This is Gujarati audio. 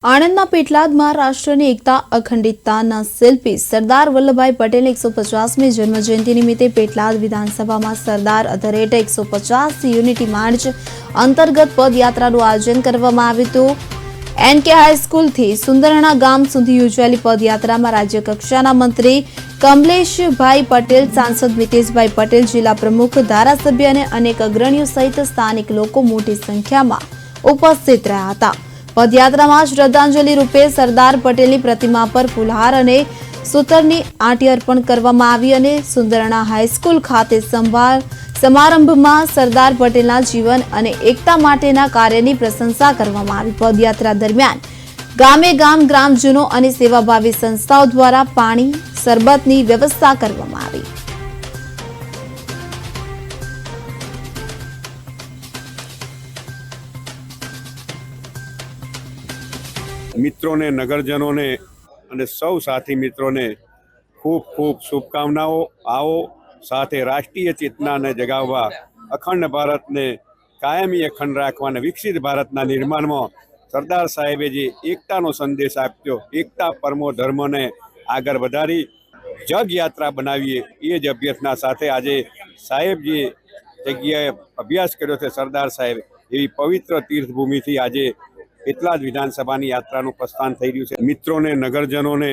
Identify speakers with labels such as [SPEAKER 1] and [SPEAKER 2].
[SPEAKER 1] આણંદના પેટલાદમાં રાષ્ટ્રની એકતા અખંડિતતાના શિલ્પી સરદાર વલ્લભભાઈ પટેલની 150મી જન્મજયંતિ નિમિત્તે પેટલાદ વિધાનસભામાં સરદાર અટ 150 યુનિટી માર્ચ અંતર્ગત પદયાત્રાનું આયોજન કરવામાં આવ્યું હતું। એનકે હાઈસ્કૂલથી સુંદરણા ગામ સુધી યોજાયેલી પદયાત્રામાં રાજ્યકક્ષાના મંત્રી કમલેશભાઈ પટેલ, સાંસદ મિતેશભાઈ પટેલ, જિલ્લા પ્રમુખ, ધારાસભ્ય અને અનેક અગ્રણીઓ સહિત સ્થાનિક લોકો મોટી સંખ્યામાં ઉપસ્થિત રહ્યા હતા। પદયાત્રામાં શ્રદ્ધાંજલિ રૂપે સરદાર પટેલની પ્રતિમા પર ફૂલહાર અને સૂતરની આંટી અર્પણ કરવામાં આવી અને સુંદરણા હાઈસ્કૂલ ખાતે સમારંભમાં સરદાર પટેલના જીવન અને એકતા માટેના કાર્યની પ્રશંસા કરવામાં આવી। પદયાત્રા દરમિયાન ગામે ગામ ગ્રામજનો અને સેવાભાવી સંસ્થાઓ દ્વારા પાણી, શરબતની વ્યવસ્થા કરવામાં આવી।
[SPEAKER 2] मित्रों ने, नगरजनों ने અને સૌ સાથી મિત્રોને ખૂબ ખૂબ શુભકામનાઓ। આવો સાથે રાષ્ટ્રીય ચેતનાને જગાવવા, અખંડ ભારતને કાયમી અખંડ રાખવા અને વિકસિત ભારતના નિર્માણમાં સરદાર સાહેબે જે એકતાનો સંદેશ આપ્યો, એકતા પરમો ધર્મને આગળ વધારી જગ યાત્રા બનાવીએ, એ જ અભ્યર્થના સાથે આજે સાહેબ જે જગ્યાએ અભ્યાસ કર્યો છે સરદાર સાહેબ, એવી પવિત્ર તીર્થભૂમિથી આજે પેટલાદ વિધાનસભાની યાત્રાનું પ્રસ્થાન થઈ રહ્યું છે। મિત્રોને, નગરજનોને